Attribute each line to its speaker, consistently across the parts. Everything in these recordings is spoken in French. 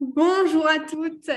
Speaker 1: Bonjour à toutes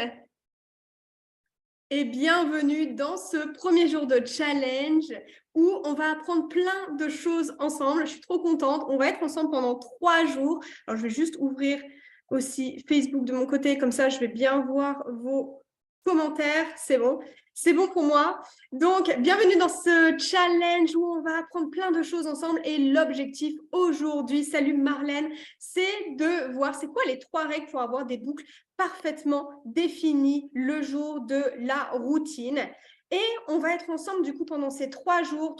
Speaker 1: et bienvenue dans ce premier jour de challenge où on va apprendre plein de choses ensemble. Je suis trop contente. On va être ensemble pendant 3 jours. Alors, je vais juste ouvrir aussi Facebook de mon côté. Comme ça, je vais bien voir vos commentaires. C'est bon. C'est bon pour moi. Donc, bienvenue dans ce challenge où on va apprendre plein de choses ensemble. Et l'objectif aujourd'hui, salut Marlène, c'est de voir c'est quoi les 3 règles pour avoir des boucles parfaitement définies le jour de la routine. Et on va être ensemble du coup pendant ces 3 jours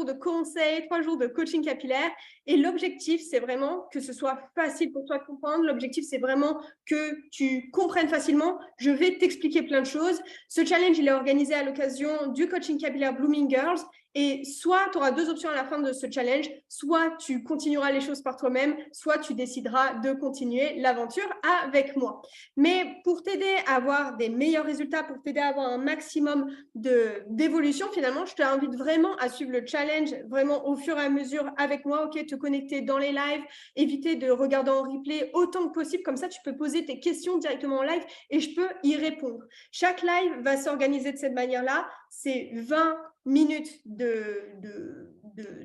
Speaker 1: de conseils, 3 jours de coaching capillaire. Et l'objectif, c'est vraiment que ce soit facile pour toi de comprendre. L'objectif, c'est vraiment que tu comprennes facilement. Je vais t'expliquer plein de choses. Ce challenge, il est organisé à l'occasion du coaching capillaire Blooming Girls. Et soit tu auras 2 options à la fin de ce challenge, soit tu continueras les choses par toi-même, soit tu décideras de continuer l'aventure avec moi. Mais pour t'aider à avoir des meilleurs résultats, pour t'aider à avoir un maximum d'évolution, finalement, je t'invite vraiment à suivre le challenge vraiment au fur et à mesure avec moi, ok, te connecter dans les lives, éviter de regarder en replay autant que possible, comme ça tu peux poser tes questions directement en live et je peux y répondre. Chaque live va s'organiser de cette manière-là, c'est 20 minutes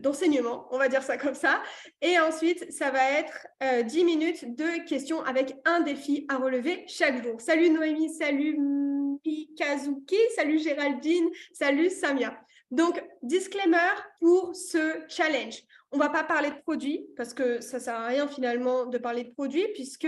Speaker 1: d'enseignement, on va dire ça comme ça. Et ensuite, ça va être 10 minutes de questions avec un défi à relever chaque jour. Salut Noémie, salut Mikazuki, salut Géraldine, salut Samia. Donc, disclaimer pour ce challenge. On ne va pas parler de produits parce que ça ne sert à rien finalement de parler de produits puisque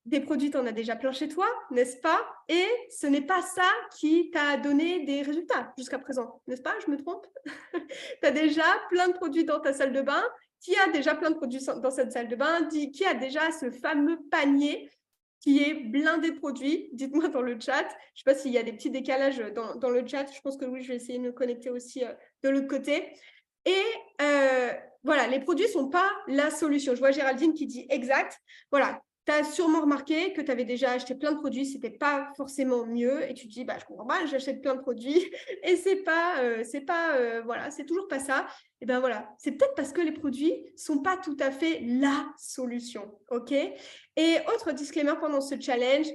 Speaker 1: des produits, tu en as déjà plein chez toi, n'est-ce pas? Et ce n'est pas ça qui t'a donné des résultats jusqu'à présent, n'est-ce pas? Je me trompe? Tu as déjà plein de produits dans ta salle de bain. Qui a déjà plein de produits dans cette salle de bain? Qui a déjà ce fameux panier qui est blindé de produits? Dites-moi dans le chat. Je ne sais pas s'il y a des petits décalages dans le chat. Je pense que oui, je vais essayer de me connecter aussi de l'autre côté. Et voilà, les produits ne sont pas la solution. Je vois Géraldine qui dit exact. Voilà, tu as sûrement remarqué que tu avais déjà acheté plein de produits, ce n'était pas forcément mieux. Et tu te dis, bah, je comprends pas, j'achète plein de produits et c'est voilà, c'est toujours pas ça. Et bien voilà, c'est peut-être parce que les produits ne sont pas tout à fait la solution. OK? Et autre disclaimer pendant ce challenge,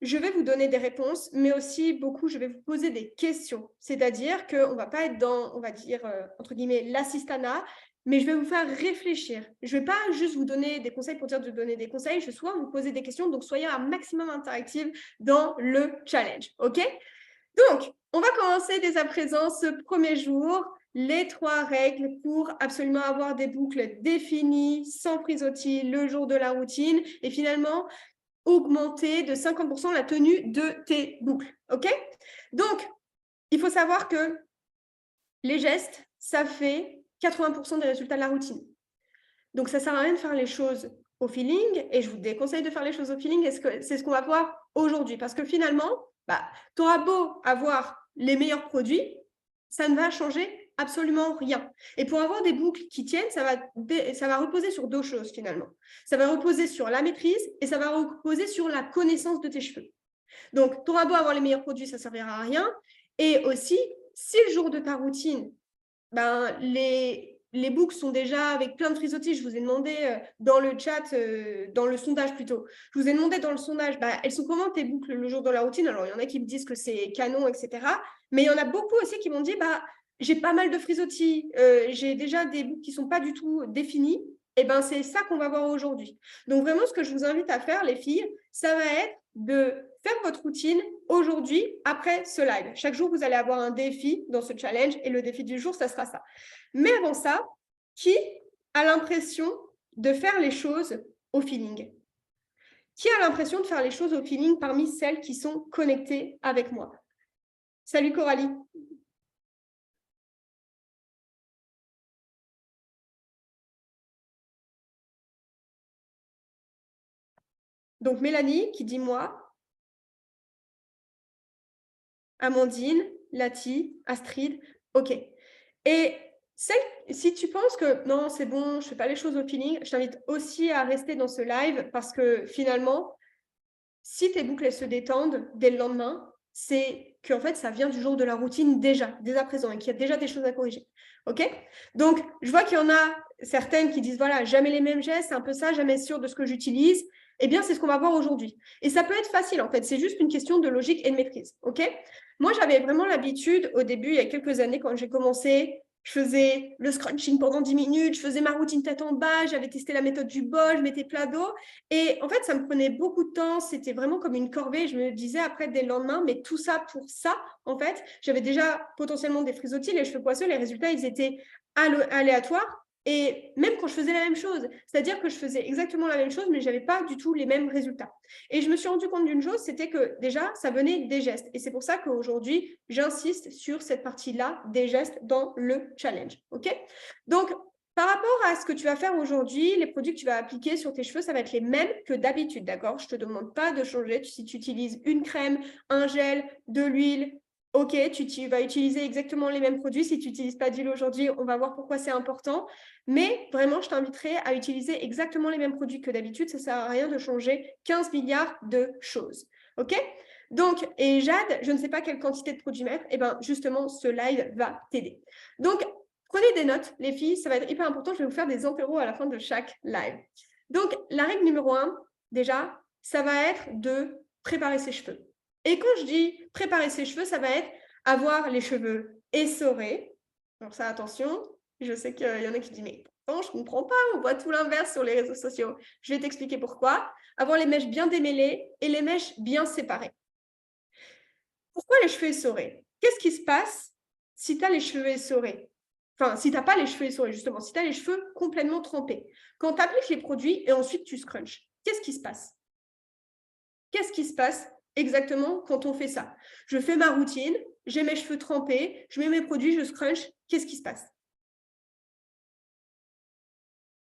Speaker 1: je vais vous donner des réponses, mais aussi beaucoup, je vais vous poser des questions. C'est-à-dire qu'on ne va pas être dans, on va dire, entre guillemets, l'assistanat, mais je vais vous faire réfléchir. Je ne vais pas juste vous donner des conseils pour dire de donner des conseils, je vais souvent vous poser des questions, donc soyez un maximum interactive dans le challenge. OK? Donc, on va commencer dès à présent ce premier jour. Les 3 règles pour absolument avoir des boucles définies, sans frisottis, le jour de la routine. Et finalement, augmenter de 50% la tenue de tes boucles. OK? Donc, il faut savoir que les gestes, ça fait 80% des résultats de la routine. Donc, ça ne sert à rien de faire les choses au feeling et je vous déconseille de faire les choses au feeling. C'est ce qu'on va voir aujourd'hui parce que finalement, tu auras beau avoir les meilleurs produits, ça ne va changer absolument rien. Et pour avoir des boucles qui tiennent, ça va reposer sur 2 choses finalement. Ça va reposer sur la maîtrise et ça va reposer sur la connaissance de tes cheveux. Donc, tu auras beau avoir les meilleurs produits, ça ne servira à rien. Et aussi, si le jour de ta routine, les boucles sont déjà avec plein de frisottis. Je vous ai demandé dans le chat, dans le sondage plutôt, je vous ai demandé dans le sondage, elles sont comment tes boucles le jour de la routine? Alors, il y en a qui me disent que c'est canon, etc. Mais il y en a beaucoup aussi qui m'ont dit, j'ai pas mal de frisottis, j'ai déjà des boucles qui ne sont pas du tout définies. Et c'est ça qu'on va voir aujourd'hui. Donc, vraiment, ce que je vous invite à faire, les filles, ça va être de faire votre routine aujourd'hui après ce live. Chaque jour, vous allez avoir un défi dans ce challenge et le défi du jour, ça sera ça. Mais avant ça, qui a l'impression de faire les choses au feeling? Qui a l'impression de faire les choses au feeling parmi celles qui sont connectées avec moi? Salut Coralie. Donc Mélanie qui dit moi, Amandine, Lati, Astrid, ok. Et si tu penses que non, c'est bon, je ne fais pas les choses au feeling, je t'invite aussi à rester dans ce live parce que finalement, si tes boucles elles se détendent dès le lendemain, c'est qu'en fait, ça vient du jour de la routine déjà, dès à présent, et qu'il y a déjà des choses à corriger. OK? Donc, je vois qu'il y en a certaines qui disent, voilà, jamais les mêmes gestes, c'est un peu ça, jamais sûr de ce que j'utilise. Eh bien, c'est ce qu'on va voir aujourd'hui. Et ça peut être facile, en fait. C'est juste une question de logique et de maîtrise. OK? Moi, j'avais vraiment l'habitude, au début, il y a quelques années, quand j'ai commencé, je faisais le scrunching pendant 10 minutes, je faisais ma routine tête en bas, j'avais testé la méthode du bol, je mettais plat d'eau. Et en fait, ça me prenait beaucoup de temps. C'était vraiment comme une corvée. Je me disais après, dès le lendemain, mais tout ça pour ça, en fait, j'avais déjà potentiellement des frisottis, les cheveux poisseux, les résultats, ils étaient aléatoires. Et même quand je faisais la même chose, c'est-à-dire que je faisais exactement la même chose, mais je n'avais pas du tout les mêmes résultats. Et je me suis rendu compte d'une chose, c'était que déjà, ça venait des gestes. Et c'est pour ça qu'aujourd'hui, j'insiste sur cette partie-là des gestes dans le challenge. OK? Donc, par rapport à ce que tu vas faire aujourd'hui, les produits que tu vas appliquer sur tes cheveux, ça va être les mêmes que d'habitude, d'accord? Je ne te demande pas de changer. Si tu utilises une crème, un gel, de l'huile, ok, tu vas utiliser exactement les mêmes produits. Si tu n'utilises pas d'huile aujourd'hui, on va voir pourquoi c'est important. Mais vraiment, je t'inviterai à utiliser exactement les mêmes produits que d'habitude. Ça ne sert à rien de changer 15 milliards de choses. OK? Donc, et Jade, je ne sais pas quelle quantité de produits mettre. Et bien, justement, ce live va t'aider. Donc, prenez des notes, les filles. Ça va être hyper important. Je vais vous faire des apéros à la fin de chaque live. Donc, la règle numéro 1, déjà, ça va être de préparer ses cheveux. Et quand je dis préparer ses cheveux, ça va être avoir les cheveux essorés. Alors ça, attention, je sais qu'il y en a qui disent, mais non, je ne comprends pas, on voit tout l'inverse sur les réseaux sociaux. Je vais t'expliquer pourquoi. Avoir les mèches bien démêlées et les mèches bien séparées. Pourquoi les cheveux essorés? Qu'est-ce qui se passe si tu as les cheveux essorés? Enfin, si tu n'as pas les cheveux essorés, justement, si tu as les cheveux complètement trempés. Quand tu appliques les produits et ensuite tu scrunches, qu'est-ce qui se passe? Qu'est-ce qui se passe exactement quand on fait ça? Je fais ma routine, j'ai mes cheveux trempés, je mets mes produits, je scrunch. Qu'est-ce qui se passe?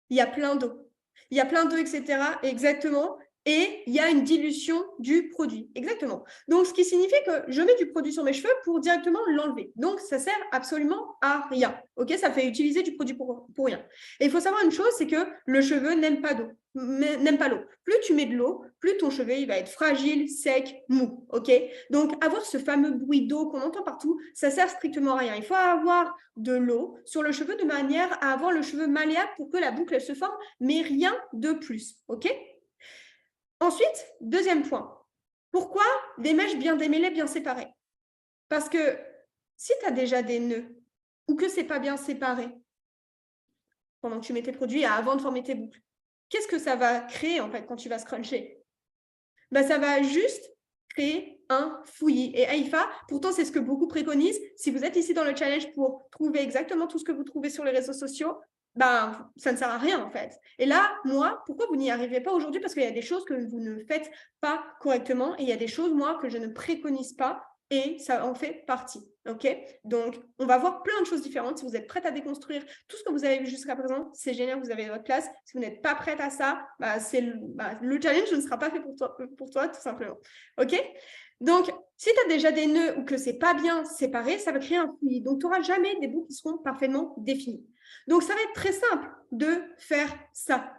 Speaker 1: Il y a plein d'eau. Il y a plein d'eau, etc. Exactement. Et il y a une dilution du produit. Exactement. Donc, ce qui signifie que je mets du produit sur mes cheveux pour directement l'enlever. Donc, ça sert absolument à rien. OK? Ça fait utiliser du produit pour rien. Et il faut savoir une chose, c'est que le cheveu n'aime pas d'eau. N'aime pas l'eau. Plus tu mets de l'eau, plus ton cheveu il va être fragile, sec, mou. OK? Donc, avoir ce fameux bruit d'eau qu'on entend partout, ça sert strictement à rien. Il faut avoir de l'eau sur le cheveu de manière à avoir le cheveu malléable pour que la boucle se forme, mais rien de plus. OK? Ensuite, deuxième point. Pourquoi des mèches bien démêlées, bien séparées? Parce que si tu as déjà des nœuds ou que ce n'est pas bien séparé pendant que tu mets tes produits avant de former tes boucles, qu'est-ce que ça va créer en fait quand tu vas scruncher? Ben, ça va juste créer un fouillis. Et Aïfa, pourtant, c'est ce que beaucoup préconisent. Si vous êtes ici dans le challenge pour trouver exactement tout ce que vous trouvez sur les réseaux sociaux, ben, ça ne sert à rien en fait. Et là, moi, pourquoi vous n'y arrivez pas aujourd'hui? Parce qu'il y a des choses que vous ne faites pas correctement et il y a des choses, moi, que je ne préconise pas et ça en fait partie. OK? Donc, on va voir plein de choses différentes. Si vous êtes prête à déconstruire tout ce que vous avez vu jusqu'à présent, c'est génial, vous avez votre place. Si vous n'êtes pas prête à ça, bah, le challenge ne sera pas fait pour toi, tout simplement. OK? Donc, si tu as déjà des nœuds ou que ce n'est pas bien séparé, ça va créer un fouillis. Donc, tu n'auras jamais des boucles qui seront parfaitement définies. Donc, ça va être très simple de faire ça.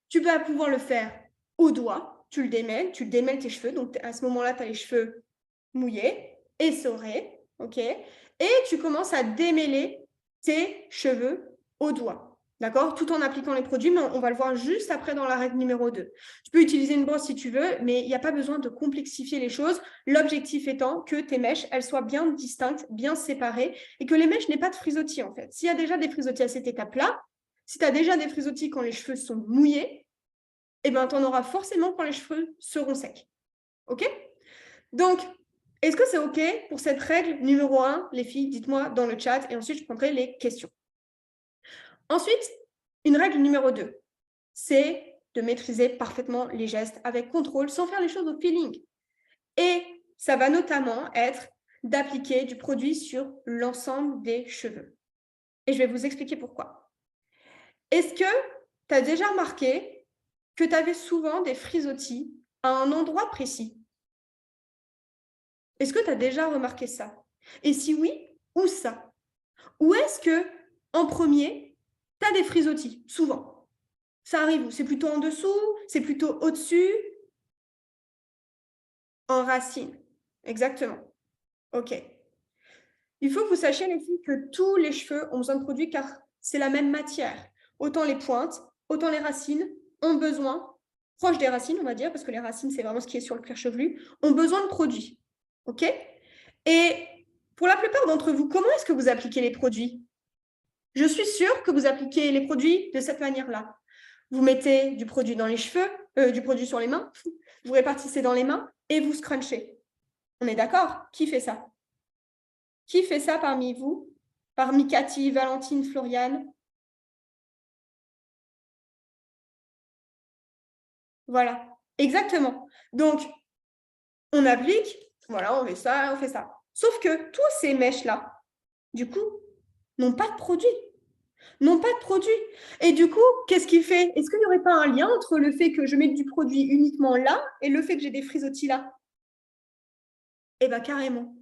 Speaker 1: Tu vas pouvoir le faire au doigt. Tu démêles tes cheveux. Donc, à ce moment-là, tu as les cheveux mouillés, essorés. OK? Et tu commences à démêler tes cheveux au doigt. D'accord? Tout en appliquant les produits, mais on va le voir juste après dans la règle numéro 2. Tu peux utiliser une brosse si tu veux, mais il n'y a pas besoin de complexifier les choses. L'objectif étant que tes mèches, elles soient bien distinctes, bien séparées, et que les mèches n'aient pas de frisottis, en fait. S'il y a déjà des frisottis à cette étape-là, si tu as déjà des frisottis quand les cheveux sont mouillés, eh ben, tu en auras forcément quand les cheveux seront secs. OK? Donc, est-ce que c'est OK pour cette règle numéro 1, les filles? Dites-moi dans le chat et ensuite, je prendrai les questions. Ensuite, une règle numéro 2, c'est de maîtriser parfaitement les gestes avec contrôle sans faire les choses au feeling. Et ça va notamment être d'appliquer du produit sur l'ensemble des cheveux. Et je vais vous expliquer pourquoi. Est-ce que tu as déjà remarqué que tu avais souvent des frisottis à un endroit précis? Est-ce que tu as déjà remarqué ça? Et si oui, où ça? Ou est-ce que, en premier, tu as des frisottis? Souvent. Ça arrive où? C'est plutôt en dessous? C'est plutôt au-dessus? En racine. Exactement. OK. Il faut que vous sachiez, les filles, que tous les cheveux ont besoin de produits car c'est la même matière. Autant les pointes, autant les racines ont besoin proches des racines, on va dire, parce que les racines, c'est vraiment ce qui est sur le cuir chevelu, ont besoin de produits. OK? Et pour la plupart d'entre vous, comment est-ce que vous appliquez les produits? Je suis sûre que vous appliquez les produits de cette manière-là. Vous mettez du produit dans les cheveux, du produit sur les mains, vous répartissez dans les mains et vous scrunchez. On est d'accord? Qui fait ça? Qui fait ça parmi vous? Parmi Cathy, Valentine, Floriane? Voilà, exactement. Donc, on applique, voilà, on fait ça, on fait ça. Sauf que tous ces mèches-là, du coup, n'ont pas de produit. N'ont pas de produit. Et du coup, qu'est-ce qu'il fait? Est-ce qu'il n'y aurait pas un lien entre le fait que je mette du produit uniquement là et le fait que j'ai des frisottis là? Eh bien, carrément.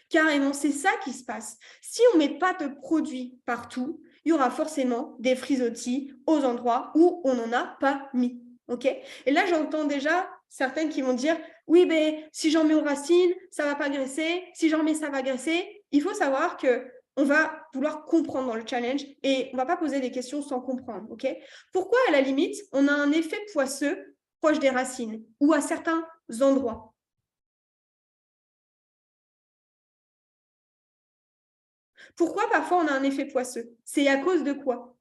Speaker 1: Carrément, c'est ça qui se passe. Si on ne met pas de produit partout, il y aura forcément des frisottis aux endroits où on n'en a pas mis. OK? Et là, j'entends déjà certaines qui vont dire oui, mais si j'en mets aux racines, ça ne va pas graisser. Si j'en mets, ça va graisser. Il faut savoir qu'on va vouloir comprendre dans le challenge et on ne va pas poser des questions sans comprendre. OK? Pourquoi, à la limite, on a un effet poisseux proche des racines ou à certains endroits? Pourquoi parfois on a un effet poisseux? C'est à cause de quoi?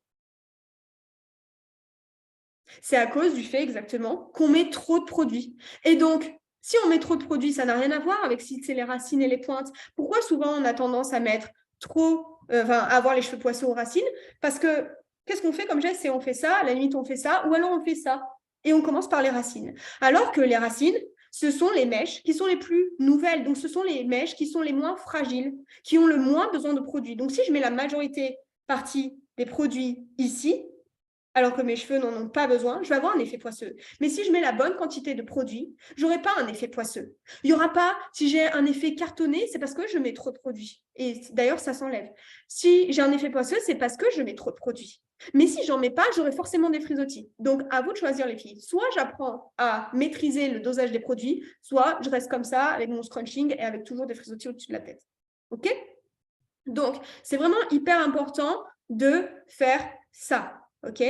Speaker 1: C'est à cause du fait exactement qu'on met trop de produits. Et donc, si on met trop de produits, ça n'a rien à voir avec si c'est les racines et les pointes. Pourquoi souvent on a tendance à mettre trop, à avoir les cheveux poisseux aux racines? Parce que qu'est-ce qu'on fait comme geste? C'est on fait ça, à la limite on fait ça, ou alors on fait ça. Et on commence par les racines. Alors que les racines, ce sont les mèches qui sont les plus nouvelles. Donc, ce sont les mèches qui sont les moins fragiles, qui ont le moins besoin de produits. Donc, si je mets la majorité partie des produits ici, alors que mes cheveux n'en ont pas besoin, je vais avoir un effet poisseux. Mais si je mets la bonne quantité de produits, je n'aurai pas un effet poisseux. Il n'y aura pas, si j'ai un effet cartonné, c'est parce que je mets trop de produits. Et d'ailleurs, ça s'enlève. Si j'ai un effet poisseux, c'est parce que je mets trop de produits. Mais si j'en mets pas, j'aurai forcément des frisottis. Donc, à vous de choisir les filles. Soit j'apprends à maîtriser le dosage des produits, soit je reste comme ça avec mon scrunching et avec toujours des frisottis au-dessus de la tête. OK? Donc, c'est vraiment hyper important de faire ça. OK?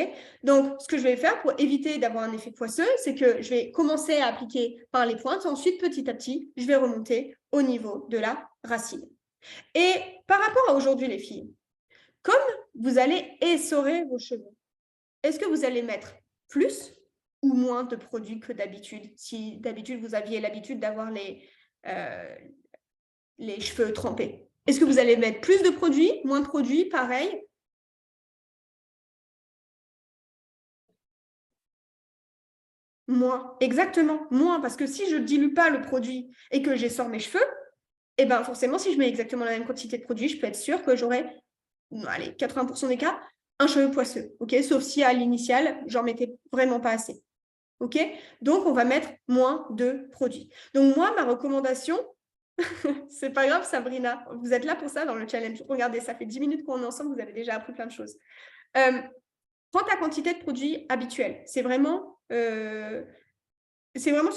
Speaker 1: Donc, ce que je vais faire pour éviter d'avoir un effet poisseux, c'est que je vais commencer à appliquer par les pointes. Ensuite, petit à petit, je vais remonter au niveau de la racine. Et par rapport à aujourd'hui, les filles, comme vous allez essorer vos cheveux, est-ce que vous allez mettre plus ou moins de produits que d'habitude? Si d'habitude, vous aviez l'habitude d'avoir les cheveux trempés. Est-ce que vous allez mettre plus de produits, moins de produits, pareil? Moins, exactement, moins, parce que si je ne dilue pas le produit et que j'essore mes cheveux, eh ben forcément, si je mets exactement la même quantité de produit, je peux être sûre que j'aurai, allez, 80% des cas, un cheveu poisseux, ok? Sauf si à l'initiale, j'en mettais vraiment pas assez, ok? Donc, on va mettre moins de produits. Donc, moi, ma recommandation, c'est pas grave, Sabrina, vous êtes là pour ça dans le challenge. Regardez, ça fait 10 minutes qu'on est ensemble, vous avez déjà appris plein de choses. Prends ta quantité de produits habituelle. C'est vraiment ce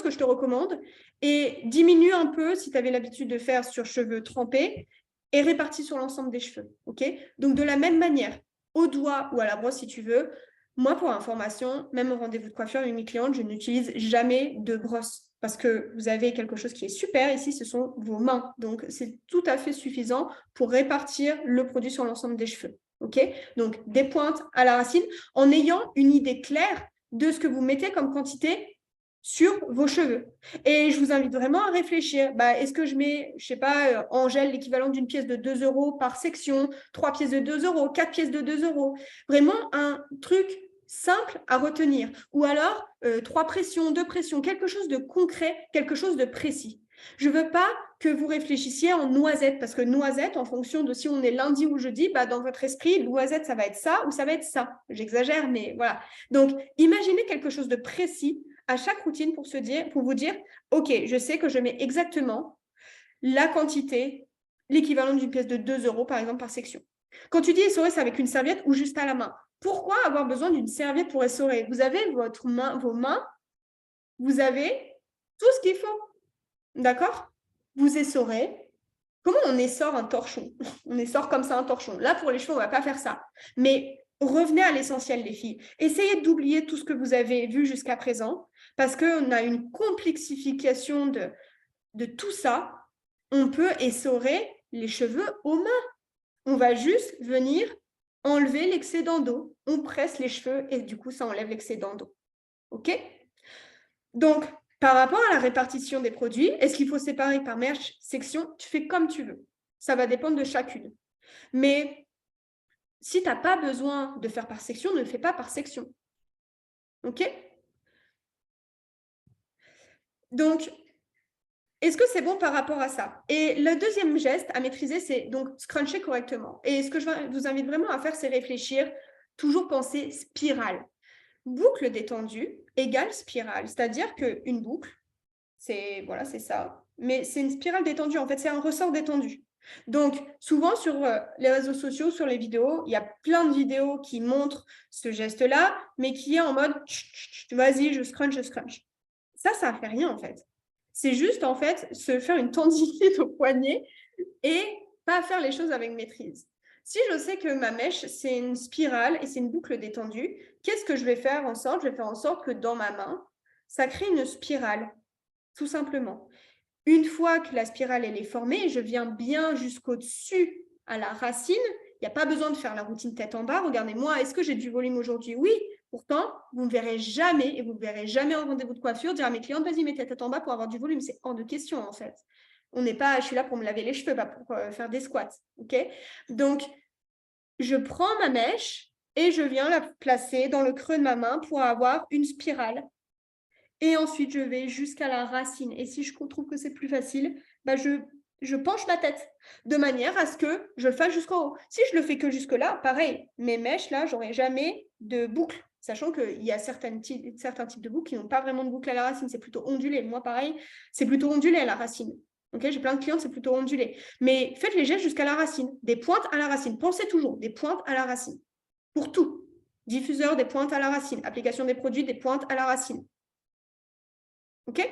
Speaker 1: que je te recommande. Et diminue un peu, si tu avais l'habitude de faire sur cheveux trempés, et répartis sur l'ensemble des cheveux. Okay? Donc, de la même manière, au doigt ou à la brosse si tu veux, moi, pour information, même au rendez-vous de coiffure avec mes clientes, je n'utilise jamais de brosse parce que vous avez quelque chose qui est super ici, ce sont vos mains. Donc, c'est tout à fait suffisant pour répartir le produit sur l'ensemble des cheveux. Okay? Donc, des pointes à la racine en ayant une idée claire de ce que vous mettez comme quantité sur vos cheveux. Et je vous invite vraiment à réfléchir. Est-ce que je mets, je ne sais pas, en gel l'équivalent d'une pièce de 2 euros par section, 3 pièces de 2 euros, 4 pièces de 2 euros? Vraiment un truc simple à retenir. Ou alors, 3 pressions, 2 pressions, quelque chose de concret, quelque chose de précis. Je ne veux pas que vous réfléchissiez en noisette, parce que noisette, en fonction de si on est lundi ou jeudi, dans votre esprit, noisette, ça va être ça ou ça va être ça. J'exagère, mais voilà. Donc, imaginez quelque chose de précis à chaque routine pour vous dire, OK, je sais que je mets exactement la quantité, l'équivalent d'une pièce de 2 euros, par exemple, par section. Quand tu dis essorer, c'est avec une serviette ou juste à la main. Pourquoi avoir besoin d'une serviette pour essorer? Vous avez vos mains, vous avez tout ce qu'il faut. D'accord? Vous essorez. Comment on essore un torchon? On essore comme ça un torchon. Là, pour les cheveux, on ne va pas faire ça. Mais revenez à l'essentiel, les filles. Essayez d'oublier tout ce que vous avez vu jusqu'à présent, parce qu'on a une complexification de tout ça. On peut essorer les cheveux aux mains. On va juste venir enlever l'excédent d'eau. On presse les cheveux et du coup, ça enlève l'excédent d'eau. OK? Donc, par rapport à la répartition des produits, est-ce qu'il faut séparer par mèche, section? Tu fais comme tu veux. Ça va dépendre de chacune. Mais si tu n'as pas besoin de faire par section, ne le fais pas par section. OK? Donc, est-ce que c'est bon par rapport à ça? Et le deuxième geste à maîtriser, c'est donc scruncher correctement. Et ce que je vous invite vraiment à faire, c'est réfléchir, toujours penser spirale. Boucle détendue égale spirale. C'est-à-dire qu'une boucle, c'est voilà, c'est ça. Mais c'est une spirale détendue. En fait, c'est un ressort détendu. Donc, souvent sur les réseaux sociaux, sur les vidéos, il y a plein de vidéos qui montrent ce geste-là, mais qui est en mode vas-y, je scrunch, je scrunch. Ça ne fait rien en fait. C'est juste en fait se faire une tendinite au poignet et pas faire les choses avec maîtrise. Si je sais que ma mèche, c'est une spirale et c'est une boucle détendue, qu'est-ce que je vais faire en sorte? Je vais faire en sorte que dans ma main, ça crée une spirale, tout simplement. Une fois que la spirale elle est formée, je viens bien jusqu'au-dessus à la racine. Il n'y a pas besoin de faire la routine tête en bas. Regardez-moi, est-ce que j'ai du volume aujourd'hui? Oui. Pourtant, vous ne verrez jamais, et vous ne verrez jamais en rendez-vous de coiffure, dire à mes clientes, vas-y, mets ta tête en bas pour avoir du volume. C'est hors de question, en fait. On n'est pas, je suis là pour me laver les cheveux, pas pour faire des squats. OK? Donc, je prends ma mèche et je viens la placer dans le creux de ma main pour avoir une spirale. Et ensuite, je vais jusqu'à la racine. Et si je trouve que c'est plus facile, bah je penche ma tête de manière à ce que je le fasse jusqu'en haut. Si je le fais que jusque-là, pareil, mes mèches, là, j'aurai jamais de boucle. Sachant qu'il y a certains types de boucles qui n'ont pas vraiment de boucle à la racine. C'est plutôt ondulé. Moi, pareil, c'est plutôt ondulé à la racine. Okay, j'ai plein de clients, c'est plutôt ondulé. Mais faites les gestes jusqu'à la racine. Des pointes à la racine. Pensez toujours des pointes à la racine. Pour tout. Diffuseur, des pointes à la racine. Application des produits, des pointes à la racine. OK?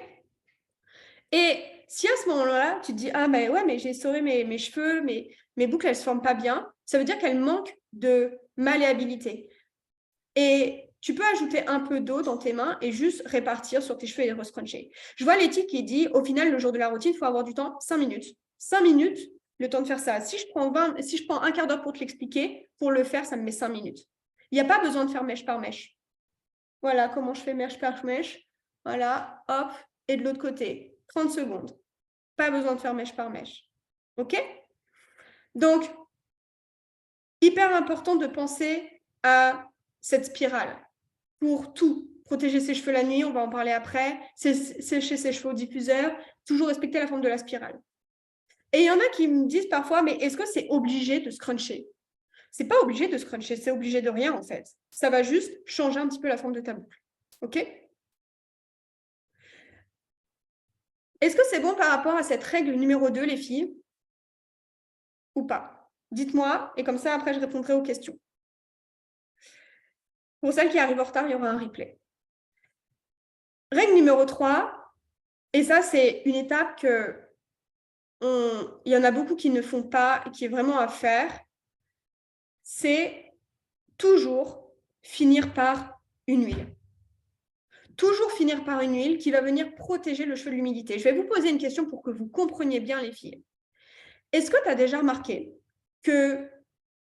Speaker 1: Et si à ce moment-là, tu te dis, ah, mais ouais, mais j'ai essoré mes cheveux, mes boucles, elles ne se forment pas bien, ça veut dire qu'elles manquent de malléabilité. Et tu peux ajouter un peu d'eau dans tes mains et juste répartir sur tes cheveux et les rescruncher. Je vois Letty qui dit, au final, le jour de la routine, il faut avoir du temps, 5 minutes. 5 minutes, le temps de faire ça. Si je prends un quart d'heure pour te l'expliquer, pour le faire, ça me met 5 minutes. Il n'y a pas besoin de faire mèche par mèche. Voilà comment je fais mèche par mèche. Voilà, hop, et de l'autre côté. 30 secondes. Pas besoin de faire mèche par mèche. OK? Donc, hyper important de penser à cette spirale pour tout. Protéger ses cheveux la nuit, on va en parler après. Sécher ses cheveux au diffuseur. Toujours respecter la forme de la spirale. Et il y en a qui me disent parfois, mais est-ce que c'est obligé de scruncher? C'est pas obligé de scruncher, c'est obligé de rien en fait. Ça va juste changer un petit peu la forme de ta boucle. OK? Est-ce que c'est bon par rapport à cette règle numéro 2, les filles? Ou pas? Dites-moi, et comme ça, après, je répondrai aux questions. Pour celles qui arrivent en retard, il y aura un replay. Règle numéro 3, et ça, c'est une étape que il y en a beaucoup qui ne font pas, et qui est vraiment à faire, c'est toujours finir par une huile. Toujours finir par une huile qui va venir protéger le cheveu de l'humidité. Je vais vous poser une question pour que vous compreniez bien, les filles. Est-ce que tu as déjà remarqué que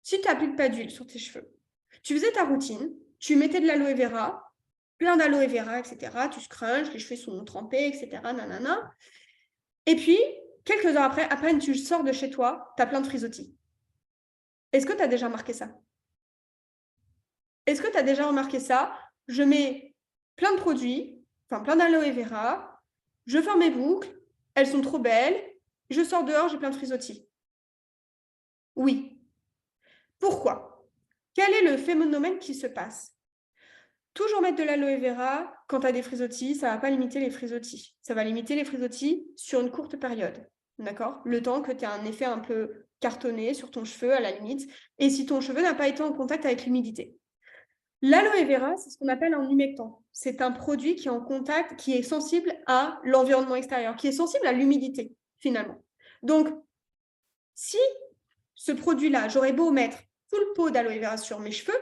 Speaker 1: si tu n'appliques pas d'huile sur tes cheveux, tu faisais ta routine, tu mettais de l'aloe vera, plein d'aloe vera, etc. Tu scrunches, les cheveux sont trempés, etc. Nanana. Et puis, quelques heures après, à peine tu sors de chez toi, tu as plein de frisottis. Est-ce que tu as déjà remarqué ça? Est-ce que tu as déjà remarqué ça? Je mets plein de produits, enfin plein d'aloe vera, je forme mes boucles, elles sont trop belles, je sors dehors, j'ai plein de frisottis. Oui. Pourquoi? Quel est le phénomène qui se passe? Toujours mettre de l'aloe vera quand tu as des frisottis, ça ne va pas limiter les frisottis. Ça va limiter les frisottis sur une courte période. D'accord? Le temps que tu aies un effet un peu cartonné sur ton cheveu à la limite. Et si ton cheveu n'a pas été en contact avec l'humidité. L'aloe vera, c'est ce qu'on appelle un humectant. C'est un produit qui est en contact, qui est sensible à l'environnement extérieur, qui est sensible à l'humidité, finalement. Donc, si ce produit-là, j'aurais beau mettre tout le pot d'aloe vera sur mes cheveux,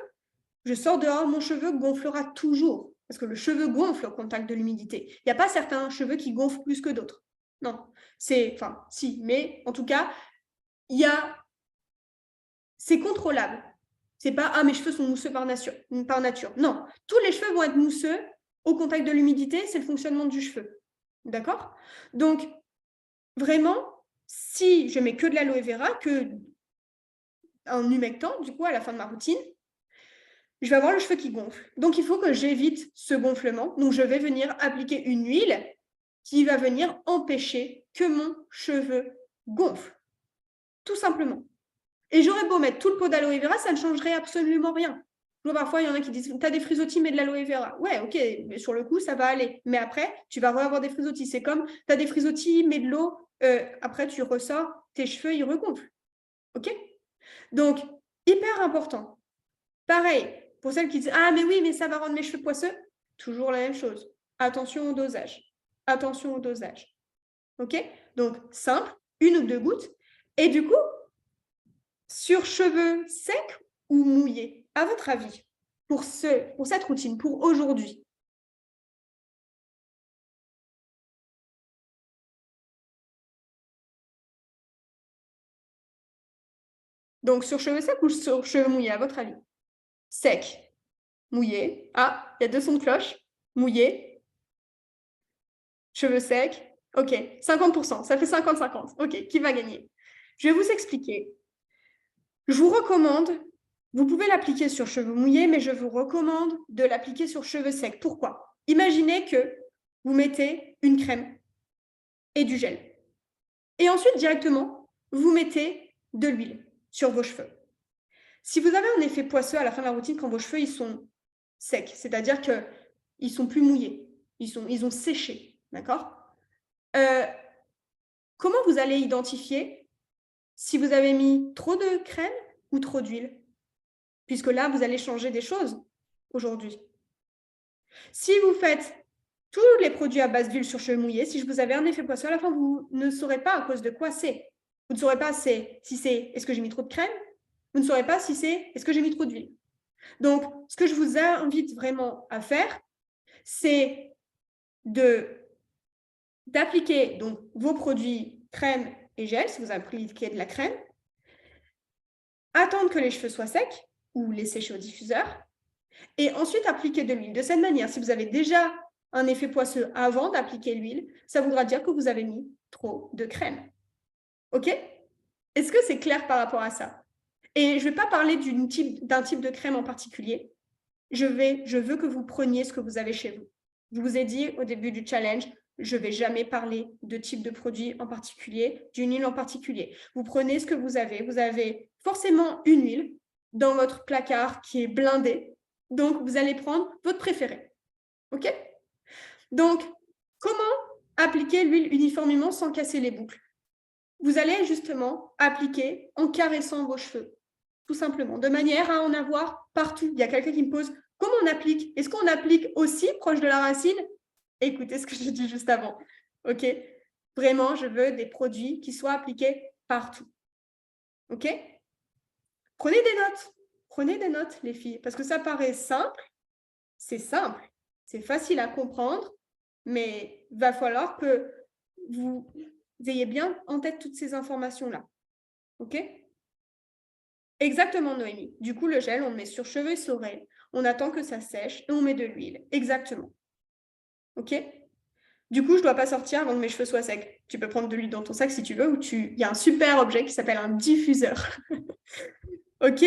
Speaker 1: je sors dehors, mon cheveu gonflera toujours. Parce que le cheveu gonfle au contact de l'humidité. Il n'y a pas certains cheveux qui gonflent plus que d'autres. Non, enfin, si, mais en tout cas, c'est contrôlable. C'est pas, ah, mes cheveux sont mousseux par nature. Non, tous les cheveux vont être mousseux au contact de l'humidité, c'est le fonctionnement du cheveu. D'accord? Donc, vraiment, si je mets que de l'aloe vera, que un humectant, du coup, à la fin de ma routine, je vais avoir le cheveu qui gonfle. Donc, il faut que j'évite ce gonflement. Donc, je vais venir appliquer une huile qui va venir empêcher que mon cheveu gonfle. Tout simplement. Et j'aurais beau mettre tout le pot d'aloe vera, ça ne changerait absolument rien. Je vois parfois, il y en a qui disent, tu as des frisottis, mais de l'aloe vera. Ouais, ok, mais sur le coup, ça va aller. Mais après, tu vas avoir des frisottis. C'est comme, tu as des frisottis, mais de l'eau, après, tu ressors, tes cheveux, ils regonflent. Ok? Donc, hyper important. Pareil, pour celles qui disent, ah, mais oui, mais ça va rendre mes cheveux poisseux. Toujours la même chose. Attention au dosage. Attention au dosage. Ok? Donc, simple, 1 ou 2 gouttes. Et du coup, sur cheveux secs ou mouillés, à votre avis, pour cette routine, pour aujourd'hui? Donc, sur cheveux secs ou sur cheveux mouillés, à votre avis? Sec, mouillé. Ah, il y a 2 sons de cloche. Mouillé, cheveux secs. Ok, 50%, ça fait 50-50. Ok, qui va gagner? Je vais vous expliquer. Je vous recommande, vous pouvez l'appliquer sur cheveux mouillés, mais je vous recommande de l'appliquer sur cheveux secs. Pourquoi? Imaginez que vous mettez une crème et du gel. Et ensuite, directement, vous mettez de l'huile sur vos cheveux. Si vous avez un effet poisseux à la fin de la routine, quand vos cheveux ils sont secs, c'est-à-dire qu'ils ne sont plus mouillés, ils ont séché, d'accord? Comment vous allez identifier si vous avez mis trop de crème ou trop d'huile? Puisque là, vous allez changer des choses aujourd'hui. Si vous faites tous les produits à base d'huile sur cheveux mouillés, si vous avez un effet poisseux, à la fin, vous ne saurez pas à cause de quoi c'est. Vous ne saurez pas si c'est est-ce que j'ai mis trop de crème? Vous ne saurez pas si c'est est-ce que j'ai mis trop d'huile? Donc, ce que je vous invite vraiment à faire, c'est d'appliquer donc vos produits crème et gel, si vous appliquez de la crème, attendre que les cheveux soient secs ou les sécher au diffuseur, et ensuite appliquer de l'huile. De cette manière, si vous avez déjà un effet poisseux avant d'appliquer l'huile, ça voudra dire que vous avez mis trop de crème. OK? Est-ce que c'est clair par rapport à ça? Et je ne vais pas parler d'un type de crème en particulier. Je veux que vous preniez ce que vous avez chez vous. Je vous ai dit au début du challenge, je ne vais jamais parler de type de produit en particulier, d'une huile en particulier. Vous prenez ce que vous avez. Vous avez forcément une huile dans votre placard qui est blindée. Donc, vous allez prendre votre préféré. OK? Donc, comment appliquer l'huile uniformément sans casser les boucles? Vous allez justement appliquer en caressant vos cheveux, tout simplement, de manière à en avoir partout. Il y a quelqu'un qui me pose, comment on applique? Est-ce qu'on applique aussi proche de la racine? Écoutez ce que je dis juste avant. OK? Vraiment, je veux des produits qui soient appliqués partout. OK? Prenez des notes. Prenez des notes, les filles, parce que ça paraît simple. C'est simple. C'est facile à comprendre, mais il va falloir que vous ayez bien en tête toutes ces informations-là. OK? Exactement, Noémie. Du coup, le gel, on le met sur cheveux et oreilles. On attend que ça sèche et on met de l'huile. Exactement. OK? Du coup, je ne dois pas sortir avant que mes cheveux soient secs. Tu peux prendre de l'huile dans ton sac si tu veux, ou il y a un super objet qui s'appelle un diffuseur. OK?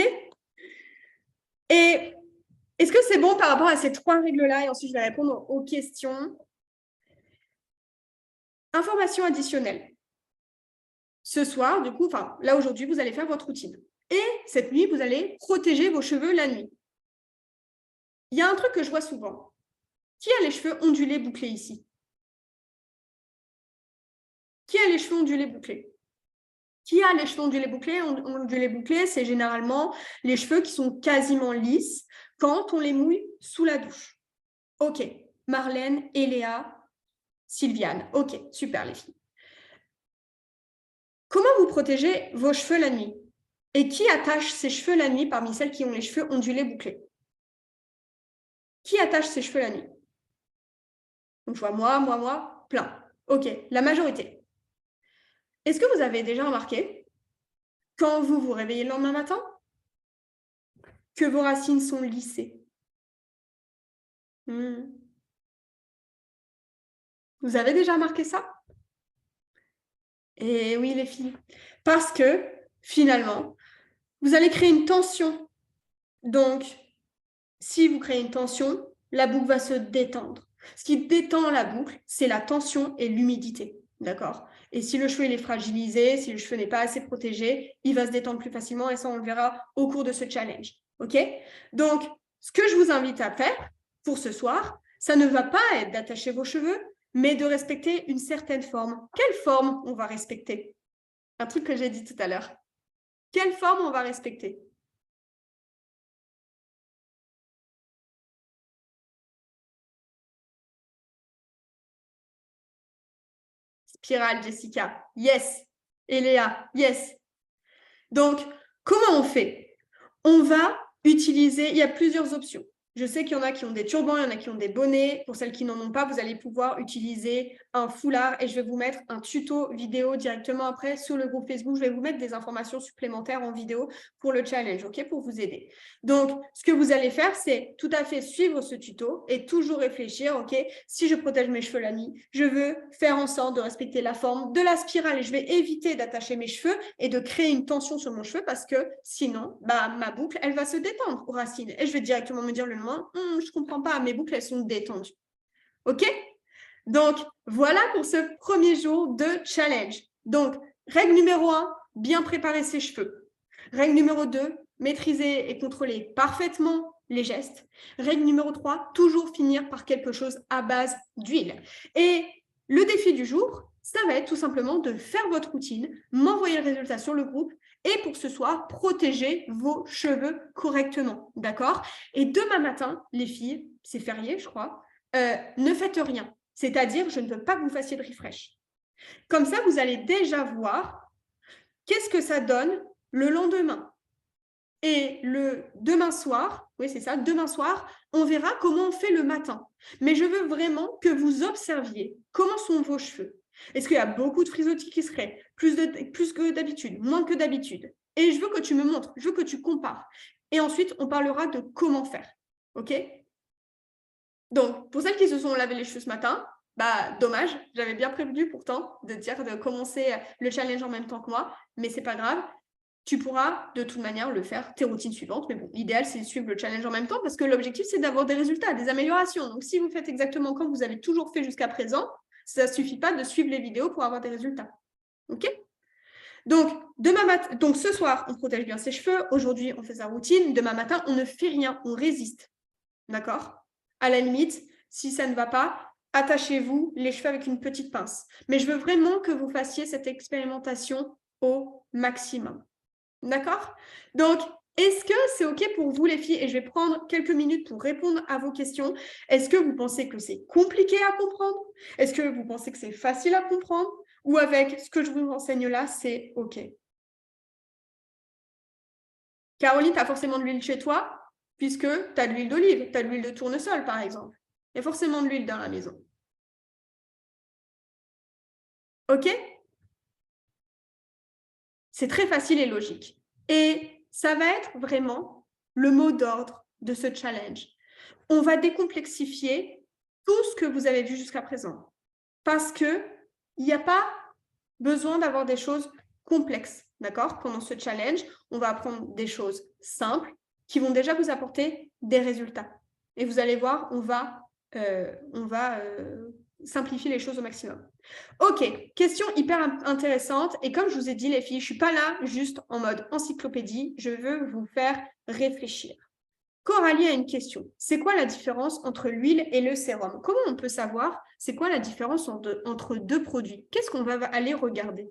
Speaker 1: Et est-ce que c'est bon par rapport à ces 3 règles-là? Et ensuite, je vais répondre aux questions. Information additionnelle. Ce soir, du coup, là aujourd'hui, vous allez faire votre routine. Et cette nuit, vous allez protéger vos cheveux la nuit. Il y a un truc que je vois souvent. Qui a les cheveux ondulés bouclés ici? Qui a les cheveux ondulés bouclés? Qui a les cheveux ondulés bouclés? Ondulés bouclés, c'est généralement les cheveux qui sont quasiment lisses quand on les mouille sous la douche. OK. Marlène, Eléa, Sylviane. OK, super les filles. Comment vous protégez vos cheveux la nuit? Et qui attache ses cheveux la nuit parmi celles qui ont les cheveux ondulés bouclés? Qui attache ses cheveux la nuit? Donc, je vois moi, plein. OK, la majorité. Est-ce que vous avez déjà remarqué, quand vous vous réveillez le lendemain matin, que vos racines sont lissées? Vous avez déjà remarqué ça? Et oui, les filles. Parce que, finalement, vous allez créer une tension. Donc, si vous créez une tension, la boucle va se détendre. Ce qui détend la boucle, c'est la tension et l'humidité. D'accord? Et si le cheveu il est fragilisé, si le cheveu n'est pas assez protégé, il va se détendre plus facilement et ça, on le verra au cours de ce challenge. OK? Donc, ce que je vous invite à faire pour ce soir, ça ne va pas être d'attacher vos cheveux, mais de respecter une certaine forme. Quelle forme on va respecter? Un truc que j'ai dit tout à l'heure. Quelle forme on va respecter? Spirale, Jessica. Yes. Et Léa. Yes. Donc, comment on fait? On va utiliser, il y a plusieurs options. Je sais qu'il y en a qui ont des turbans, il y en a qui ont des bonnets. Pour celles qui n'en ont pas, vous allez pouvoir utiliser un foulard et je vais vous mettre un tuto vidéo directement après sur le groupe Facebook. Je vais vous mettre des informations supplémentaires en vidéo pour le challenge, OK, pour vous aider. Donc, ce que vous allez faire, c'est tout à fait suivre ce tuto et toujours réfléchir, OK, si je protège mes cheveux la nuit, je veux faire en sorte de respecter la forme de la spirale et je vais éviter d'attacher mes cheveux et de créer une tension sur mon cheveu parce que sinon, ma boucle, elle va se détendre aux racines. Et je vais directement me dire le lendemain, je ne comprends pas, mes boucles, elles sont détendues. OK? Donc, voilà pour ce premier jour de challenge. Donc, règle numéro 1, bien préparer ses cheveux. Règle numéro 2, maîtriser et contrôler parfaitement les gestes. Règle numéro 3, toujours finir par quelque chose à base d'huile. Et le défi du jour, ça va être tout simplement de faire votre routine, m'envoyer le résultat sur le groupe et pour ce soir, protéger vos cheveux correctement. D'accord? Et demain matin, les filles, c'est férié, je crois, ne faites rien. C'est-à-dire, je ne veux pas que vous fassiez de refresh. Comme ça, vous allez déjà voir qu'est-ce que ça donne le lendemain. Et le demain soir, oui, c'est ça, demain soir, on verra comment on fait le matin. Mais je veux vraiment que vous observiez comment sont vos cheveux. Est-ce qu'il y a beaucoup de frisottis qui se créent, plus que d'habitude, moins que d'habitude? Et je veux que tu me montres, je veux que tu compares. Et ensuite, on parlera de comment faire. OK? Donc, pour celles qui se sont lavé les cheveux ce matin, dommage, j'avais bien prévenu pourtant de dire de commencer le challenge en même temps que moi, mais c'est pas grave. Tu pourras de toute manière le faire tes routines suivantes. Mais bon, l'idéal, c'est de suivre le challenge en même temps parce que l'objectif, c'est d'avoir des résultats, des améliorations. Donc, si vous faites exactement comme vous avez toujours fait jusqu'à présent, ça ne suffit pas de suivre les vidéos pour avoir des résultats. OK? Donc, donc, ce soir, on protège bien ses cheveux. Aujourd'hui, on fait sa routine. Demain matin, on ne fait rien, on résiste. D'accord? À la limite, si ça ne va pas, attachez-vous les cheveux avec une petite pince. Mais je veux vraiment que vous fassiez cette expérimentation au maximum. D'accord? Donc, est-ce que c'est OK pour vous, les filles? Et je vais prendre quelques minutes pour répondre à vos questions. Est-ce que vous pensez que c'est compliqué à comprendre? Est-ce que vous pensez que c'est facile à comprendre? Ou avec ce que je vous enseigne là, c'est OK? Caroline, tu as forcément de l'huile chez toi, puisque tu as de l'huile d'olive, tu as de l'huile de tournesol, par exemple. Il y a forcément de l'huile dans la maison. OK? C'est très facile et logique. Et ça va être vraiment le mot d'ordre de ce challenge. On va décomplexifier tout ce que vous avez vu jusqu'à présent. Parce qu'il n'y a pas besoin d'avoir des choses complexes. D'accord? Pendant ce challenge, on va apprendre des choses simples qui vont déjà vous apporter des résultats. Et vous allez voir, on va simplifier les choses au maximum. Ok, question hyper intéressante. Et comme je vous ai dit, les filles, je ne suis pas là juste en mode encyclopédie. Je veux vous faire réfléchir. Coralie a une question. C'est quoi la différence entre l'huile et le sérum? Comment on peut savoir c'est quoi la différence entre deux produits? Qu'est-ce qu'on va aller regarder?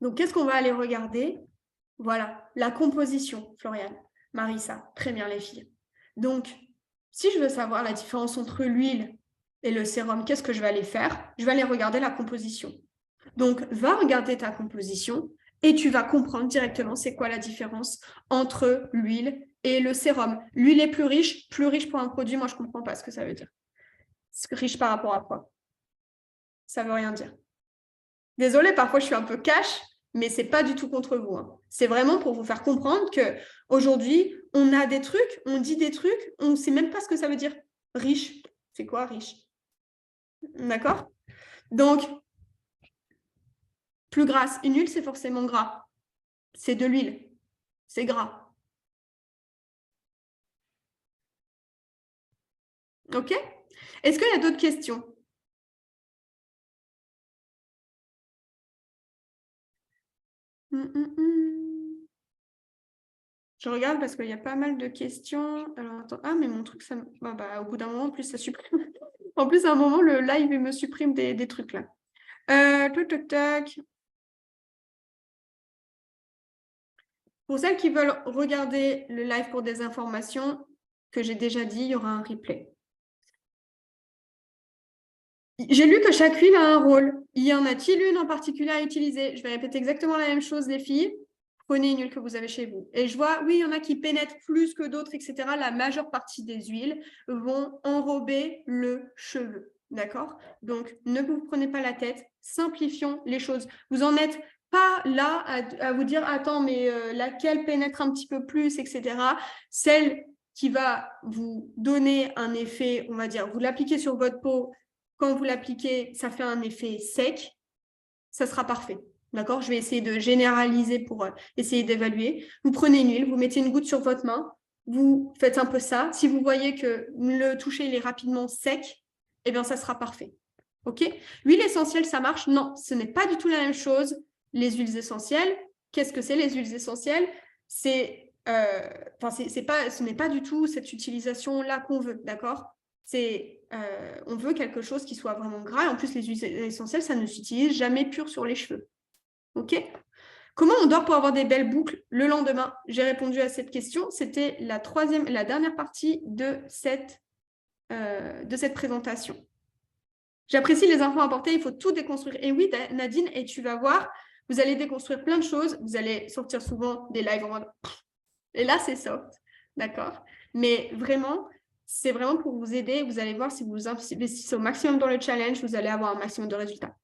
Speaker 1: Donc, qu'est-ce qu'on va aller regarder? Voilà, la composition, Floriane. Marissa, très bien les filles. Donc, Si je veux savoir la différence entre l'huile et le sérum, qu'est-ce que je vais aller faire? Je vais aller regarder la composition. Donc, va regarder ta composition et tu vas comprendre directement c'est quoi la différence entre l'huile et le sérum. L'huile est plus riche pour un produit, moi je ne comprends pas ce que ça veut dire. Riche par rapport à quoi? Ça ne veut rien dire. Désolée, parfois je suis un peu cash, mais ce n'est pas du tout contre vous. Hein. C'est vraiment pour vous faire comprendre qu'aujourd'hui, on a des trucs, on dit des trucs, on ne sait même pas ce que ça veut dire. Riche, c'est quoi riche? D'accord? Donc, plus grasse. Une huile, c'est forcément gras. C'est de l'huile. C'est gras. OK? Est-ce qu'il y a d'autres questions? Je regarde parce qu'il y a pas mal de questions. Alors, attends. Ah, mais mon truc, ça... au bout d'un moment, en plus, ça supprime. En plus, à un moment, le live, il me supprime des trucs là. Tac, tac. Pour celles qui veulent regarder le live pour des informations que j'ai déjà dit, il y aura un replay. J'ai lu que chaque huile a un rôle. Y en a-t-il une en particulier à utiliser? Je vais répéter exactement la même chose, les filles. Prenez une huile que vous avez chez vous. Et je vois, oui, il y en a qui pénètrent plus que d'autres, etc. La majeure partie des huiles vont enrober le cheveu. D'accord? Donc, ne vous prenez pas la tête. Simplifions les choses. Vous en êtes pas là à vous dire, attends, mais laquelle pénètre un petit peu plus, etc. Celle qui va vous donner un effet, on va dire, vous l'appliquez sur votre peau. Quand vous l'appliquez, ça fait un effet sec. Ça sera parfait. D'accord? Je vais essayer de généraliser pour essayer d'évaluer. Vous prenez une huile, vous mettez une goutte sur votre main, vous faites un peu ça. Si vous voyez que le toucher il est rapidement sec, eh bien, ça sera parfait. OK? L'huile essentielle, ça marche? Non, ce n'est pas du tout la même chose. Les huiles essentielles, qu'est-ce que c'est les huiles essentielles? Ce n'est pas du tout cette utilisation-là qu'on veut, d'accord? On veut quelque chose qui soit vraiment gras. Et en plus, les huiles essentielles, ça ne s'utilise jamais pur sur les cheveux. OK? Comment on dort pour avoir des belles boucles le lendemain? J'ai répondu à cette question. C'était la dernière partie de cette présentation. J'apprécie les infos apportées. Il faut tout déconstruire. Et oui, Nadine, et tu vas voir, vous allez déconstruire plein de choses. Vous allez sortir souvent des lives en mode... Et là, c'est soft. D'accord? Mais vraiment... C'est vraiment pour vous aider. Vous allez voir, si vous investissez au maximum dans le challenge, vous allez avoir un maximum de résultats.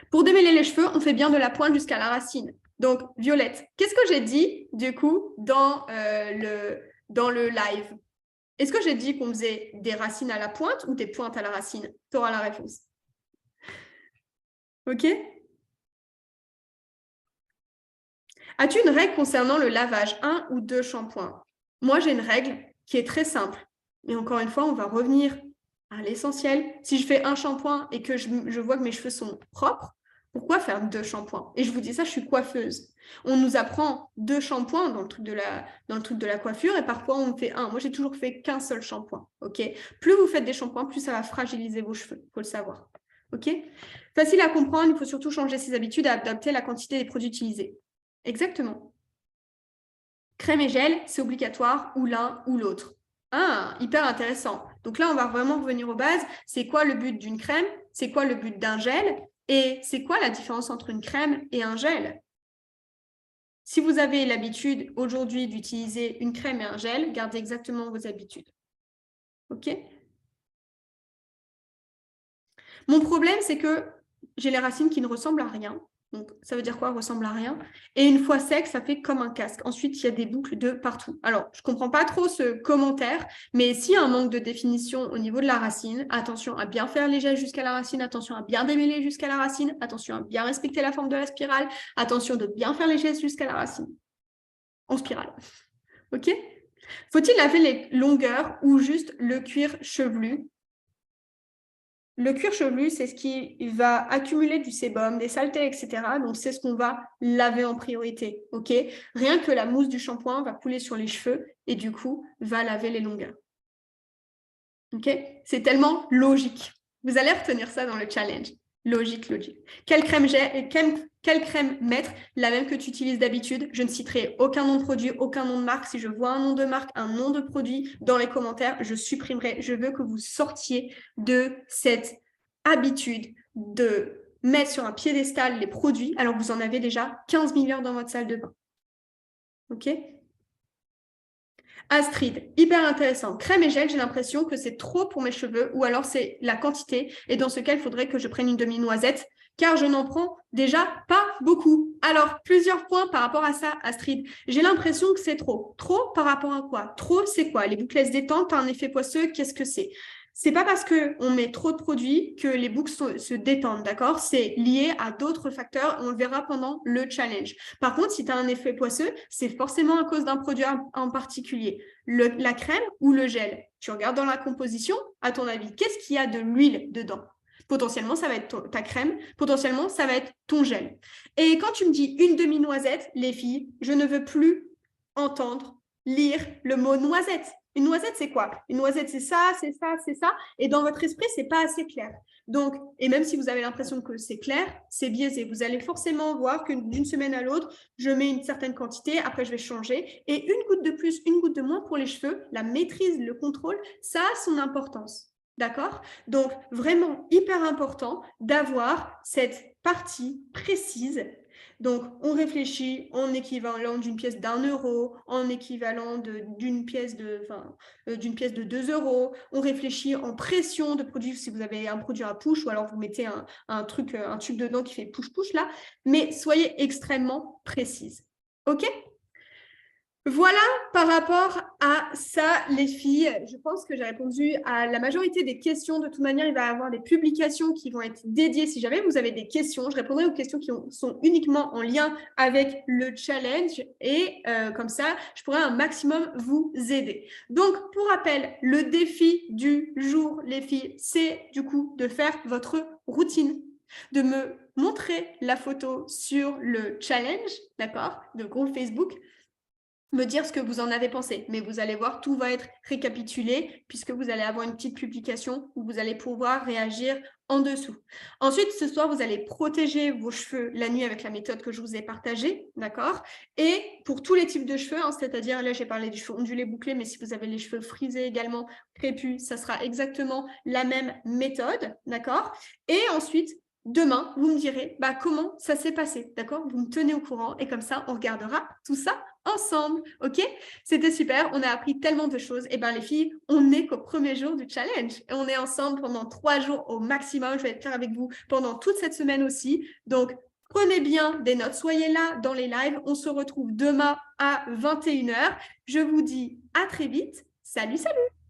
Speaker 1: Pour démêler les cheveux, on fait bien de la pointe jusqu'à la racine. Donc, Violette, qu'est-ce que j'ai dit, du coup, dans le live? Est-ce que j'ai dit qu'on faisait des racines à la pointe ou des pointes à la racine? Tu auras la réponse. OK? As-tu une règle concernant le lavage, 1 ou 2 shampoings? Moi, j'ai une règle qui est très simple. Et encore une fois, on va revenir à l'essentiel. Si je fais un shampoing et que je vois que mes cheveux sont propres, pourquoi faire 2 shampoings? Et je vous dis ça, je suis coiffeuse. On nous apprend 2 shampoings dans le truc de la coiffure et parfois on fait 1. Moi, j'ai toujours fait qu'un seul shampoing. OK? Plus vous faites des shampoings, plus ça va fragiliser vos cheveux. Il faut le savoir. OK? Facile à comprendre, il faut surtout changer ses habitudes et adapter la quantité des produits utilisés. Exactement. Crème et gel, c'est obligatoire ou l'un ou l'autre. Ah, hyper intéressant. Donc là, on va vraiment revenir aux bases. C'est quoi le but d'une crème? C'est quoi le but d'un gel? Et c'est quoi la différence entre une crème et un gel? Si vous avez l'habitude aujourd'hui d'utiliser une crème et un gel, gardez exactement vos habitudes. OK? Mon problème, c'est que j'ai les racines qui ne ressemblent à rien. Donc, ça veut dire quoi? Ressemble à rien. Et une fois sec, ça fait comme un casque. Ensuite, il y a des boucles de partout. Alors, je ne comprends pas trop ce commentaire, mais s'il y a un manque de définition au niveau de la racine, attention à bien faire les gestes jusqu'à la racine, attention à bien démêler jusqu'à la racine, attention à bien respecter la forme de la spirale, attention de bien faire les gestes jusqu'à la racine. En spirale. OK? Faut-il laver les longueurs ou juste le cuir chevelu? Le cuir chevelu, c'est ce qui va accumuler du sébum, des saletés, etc. Donc, c'est ce qu'on va laver en priorité. OK? Rien que la mousse du shampoing va couler sur les cheveux et du coup, va laver les longueurs. OK? C'est tellement logique. Vous allez retenir ça dans le challenge. Logique, logique. Quelle crème mettre? La même que tu utilises d'habitude. Je ne citerai aucun nom de produit, aucun nom de marque. Si je vois un nom de marque, un nom de produit dans les commentaires, je supprimerai. Je veux que vous sortiez de cette habitude de mettre sur un piédestal les produits alors que vous en avez déjà 15 milliards dans votre salle de bain. OK? Astrid, hyper intéressant. Crème et gel, j'ai l'impression que c'est trop pour mes cheveux ou alors c'est la quantité. Et dans ce cas, il faudrait que je prenne une demi-noisette car je n'en prends déjà pas beaucoup. Alors, plusieurs points par rapport à ça, Astrid. J'ai l'impression que c'est trop. Trop par rapport à quoi? Trop, c'est quoi? Les boucles détentes, un effet poisseux, qu'est-ce que c'est? C'est pas parce qu'on met trop de produits que les boucles se détendent, d'accord? C'est lié à d'autres facteurs, on le verra pendant le challenge. Par contre, si tu as un effet poisseux, c'est forcément à cause d'un produit en particulier. La crème ou le gel? Tu regardes dans la composition, à ton avis, qu'est-ce qu'il y a de l'huile dedans? Potentiellement, ça va être ta crème, potentiellement, ça va être ton gel. Et quand tu me dis une demi-noisette, les filles, je ne veux plus entendre, lire le mot noisette. Une noisette, c'est quoi? Une noisette, c'est ça, c'est ça, c'est ça. Et dans votre esprit, c'est pas assez clair. Donc, et même si vous avez l'impression que c'est clair, c'est biaisé. Vous allez forcément voir que d'une semaine à l'autre, je mets une certaine quantité, après je vais changer. Et une goutte de plus, une goutte de moins pour les cheveux, la maîtrise, le contrôle, ça a son importance. D'accord? Donc, vraiment hyper important d'avoir cette partie précise. Donc, on réfléchit en équivalent d'une pièce d'1 euro, en équivalent d'une pièce d'une pièce de 2 euros. On réfléchit en pression de produit, si vous avez un produit à push, ou alors vous mettez un tube dedans qui fait push-push là. Mais soyez extrêmement précise. OK? Voilà par rapport à ça, les filles. Je pense que j'ai répondu à la majorité des questions. De toute manière, il va y avoir des publications qui vont être dédiées. Si jamais vous avez des questions, je répondrai aux questions qui sont uniquement en lien avec le challenge. Et comme ça, je pourrai un maximum vous aider. Donc, pour rappel, le défi du jour, les filles, c'est du coup de faire votre routine, de me montrer la photo sur le challenge, d'accord, de groupe Facebook, me dire ce que vous en avez pensé. Mais vous allez voir, tout va être récapitulé puisque vous allez avoir une petite publication où vous allez pouvoir réagir en dessous. Ensuite, ce soir, vous allez protéger vos cheveux la nuit avec la méthode que je vous ai partagée, d'accord? Et pour tous les types de cheveux, hein, c'est-à-dire, là, j'ai parlé du cheveu ondulé bouclé, mais si vous avez les cheveux frisés également, crépus, ça sera exactement la même méthode, d'accord? Et ensuite, demain, vous me direz comment ça s'est passé, d'accord? Vous me tenez au courant et comme ça, on regardera tout ça ensemble, ok? C'était super, on a appris tellement de choses. Et les filles, on n'est qu'au premier jour du challenge. Et on est ensemble pendant 3 jours au maximum. Je vais être là avec vous pendant toute cette semaine aussi. Donc, prenez bien des notes, soyez là dans les lives. On se retrouve demain à 21 h. Je vous dis à très vite. Salut, salut!